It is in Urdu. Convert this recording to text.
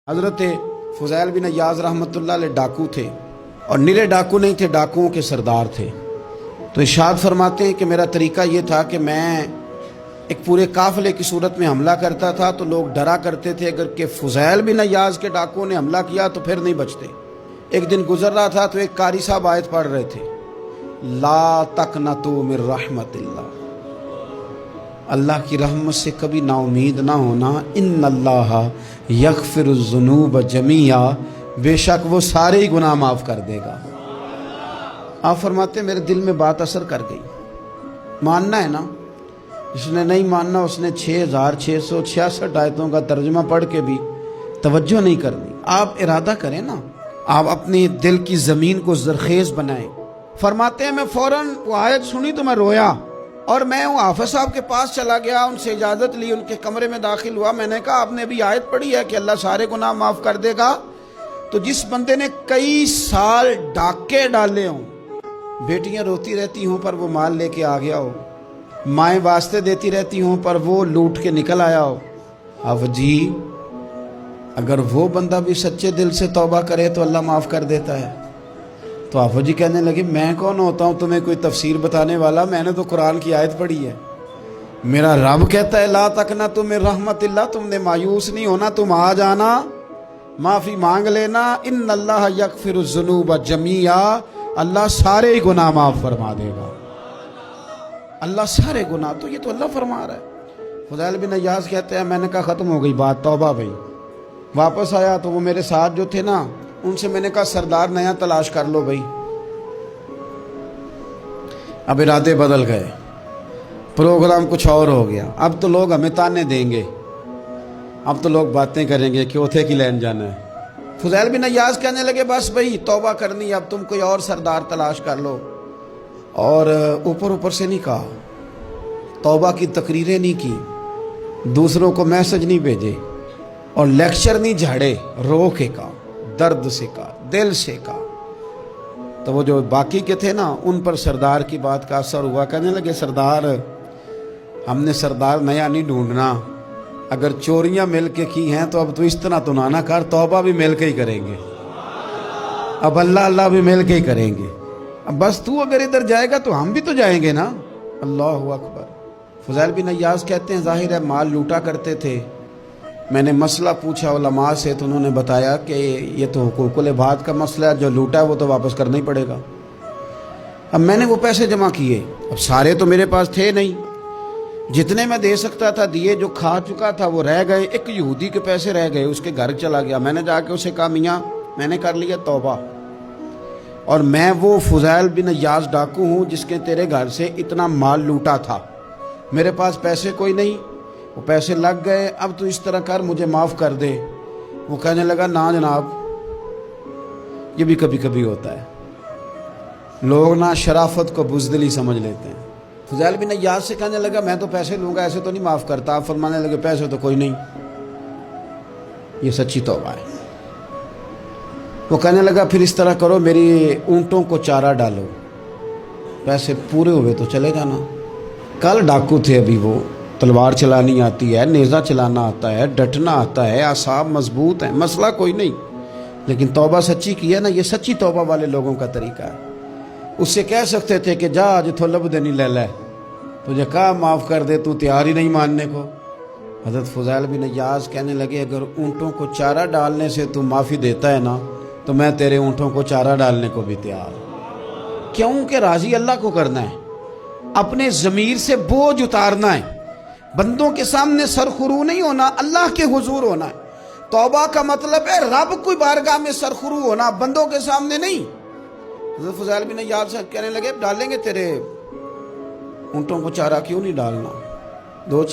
حضرت فضیل بن عیاض رحمۃ اللہ علیہ ڈاکو تھے، اور نرے ڈاکو نہیں تھے، ڈاکوؤں کے سردار تھے۔ تو ارشاد فرماتے ہیں کہ میرا طریقہ یہ تھا کہ میں ایک پورے قافلے کی صورت میں حملہ کرتا تھا تو لوگ ڈرا کرتے تھے اگر کہ فضیل بن عیاض کے ڈاکوؤں نے حملہ کیا تو پھر نہیں بچتے۔ ایک دن گزر رہا تھا تو ایک قاری صاحب آیت پڑھ رہے تھے، لا تقنطوا من رحمت اللہ، اللہ کی رحمت سے کبھی نا امید نہ ہونا، ان اللہ یغفر الذنوب جمیعا، بے شک وہ سارے ہی گناہ معاف کر دے گا۔ آپ فرماتے ہیں میرے دل میں بات اثر کر گئی، ماننا ہے نا۔ جس نے نہیں ماننا اس نے 6666 آیتوں کا ترجمہ پڑھ کے بھی توجہ نہیں کرنی۔ آپ ارادہ کریں نا، آپ اپنی دل کی زمین کو زرخیز بنائیں۔ فرماتے ہیں میں فوراً وہ آیت سنی تو میں رویا، اور میں وہ حافظ صاحب کے پاس چلا گیا، ان سے اجازت لی، ان کے کمرے میں داخل ہوا۔ میں نے کہا آپ نے ابھی آیت پڑھی ہے کہ اللہ سارے گناہ معاف کر دے گا؟ تو جس بندے نے کئی سال ڈاکے ڈالے ہوں، بیٹیاں روتی رہتی ہوں پر وہ مال لے کے آ گیا ہو، مائیں واسطے دیتی رہتی ہوں پر وہ لوٹ کے نکل آیا ہو، اب جی اگر وہ بندہ بھی سچے دل سے توبہ کرے تو اللہ معاف کر دیتا ہے۔ تو آفو جی کہنے لگے میں کون ہوتا ہوں تمہیں کوئی تفسیر بتانے والا، میں نے تو قرآن کی آیت پڑھی ہے، میرا رب کہتا ہے لا تقنطوا من رحمت اللہ، تم نے مایوس نہیں ہونا، تم آ جانا، معافی مانگ لینا، ان اللہ یغفر الذنوب جمیعا، اللہ سارے ہی گناہ معاف فرما دے گا، اللہ سارے گناہ۔ تو یہ تو اللہ فرما رہا ہے۔ فضیل بن عیاض کہتے ہیں میں نے کہا ختم ہو گئی بات، توبہ بھائی۔ واپس آیا تو وہ میرے ساتھ جو تھے نا، ان سے میں نے کہا سردار نیا تلاش کر لو بھائی۔ اب ارادے بدل گئے، پروگرام کچھ اور ہو گیا۔ اب تو لوگ ہمیں تانے دیں گے، اب تو لوگ باتیں کریں گے کہ اوتھے کی لین جانا ہے۔ فضیل بن عیاض کہنے لگے بس بھائی توبہ کرنی، اب تم کوئی اور سردار تلاش کر لو۔ اور اوپر سے نہیں کہا، توبہ کی تقریریں نہیں کی، دوسروں کو میسج نہیں بھیجے، اور لیکچر نہیں جھاڑے، رو کے کہا، درد سے کہا، دل سے کہا۔ تو وہ جو باقی کے تھے نا، ان پر سردار کی بات کا اثر ہوا، کہنے لگے سردار ہم نے سردار نیا نہیں ڈھونڈنا، اگر چوریاں مل کے کی ہیں تو اب تو اس طرح تو نہ کر، توبہ بھی مل کے ہی کریں گے، اب اللہ بھی مل کے ہی کریں گے، اب بس تو اگر ادھر جائے گا تو ہم بھی تو جائیں گے نا۔ اللہ اکبر۔ فضیل بن عیاض کہتے ہیں ظاہر ہے مال لوٹا کرتے تھے، میں نے مسئلہ پوچھا علماء سے تو انہوں نے بتایا کہ یہ تو حقوق العباد کا مسئلہ ہے، جو لوٹا ہے وہ تو واپس کرنا ہی پڑے گا۔ اب میں نے وہ پیسے جمع کیے، اب سارے تو میرے پاس تھے نہیں، جتنے میں دے سکتا تھا دیے، جو کھا چکا تھا وہ رہ گئے۔ ایک یہودی کے پیسے رہ گئے، اس کے گھر چلا گیا، میں نے جا کے اسے کہا میاں میں نے کر لیا توبہ، اور میں وہ فضیل بن عیاض ڈاکو ہوں جس کے تیرے گھر سے اتنا مال لوٹا تھا، میرے پاس پیسے کوئی نہیں، وہ پیسے لگ گئے، اب تو اس طرح کر مجھے معاف کر دے۔ وہ کہنے لگا نا جناب، یہ بھی کبھی کبھی ہوتا ہے، لوگ نا شرافت کو بزدلی سمجھ لیتے ہیں۔ فضیل بن عیاض سے کہنے لگا میں تو پیسے لوں گا، ایسے تو نہیں معاف کرتا۔ آپ فرمانے لگے پیسے تو کوئی نہیں، یہ سچی توبہ ہے۔ وہ کہنے لگا پھر اس طرح کرو، میری اونٹوں کو چارہ ڈالو، پیسے پورے ہوئے تو چلے جانا۔ کل ڈاکو تھے، ابھی وہ تلوار چلانی آتی ہے، نیزہ چلانا آتا ہے، ڈٹنا آتا ہے، اعصاب مضبوط ہیں، مسئلہ کوئی نہیں، لیکن توبہ سچی کی ہے نا، یہ سچی توبہ والے لوگوں کا طریقہ ہے۔ اس سے کہہ سکتے تھے کہ جا جتھو لب دینی لے لے، تجھے کہا معاف کر دے، تو تیار ہی نہیں ماننے کو۔ حضرت فضیل بن عیاض کہنے لگے اگر اونٹوں کو چارہ ڈالنے سے تو معافی دیتا ہے نا، تو میں تیرے اونٹوں کو چارہ ڈالنے کو بھی تیار ہوں۔ کیوں کہ راضی اللہ کو کرنا ہے، اپنے ضمیر سے بوجھ اتارنا ہے، بندوں کے سامنے سرخرو نہیں ہونا، اللہ کے حضور ہونا ہے۔ توبہ کا مطلب ہے رب کوئی بارگاہ میں سرخرو ہونا، بندوں کے سامنے نہیں۔ حضرت فضیل بن عیاض سے کہنے لگے ڈالیں گے تیرے اونٹوں کو چارہ، کیوں نہیں ڈالنا، دو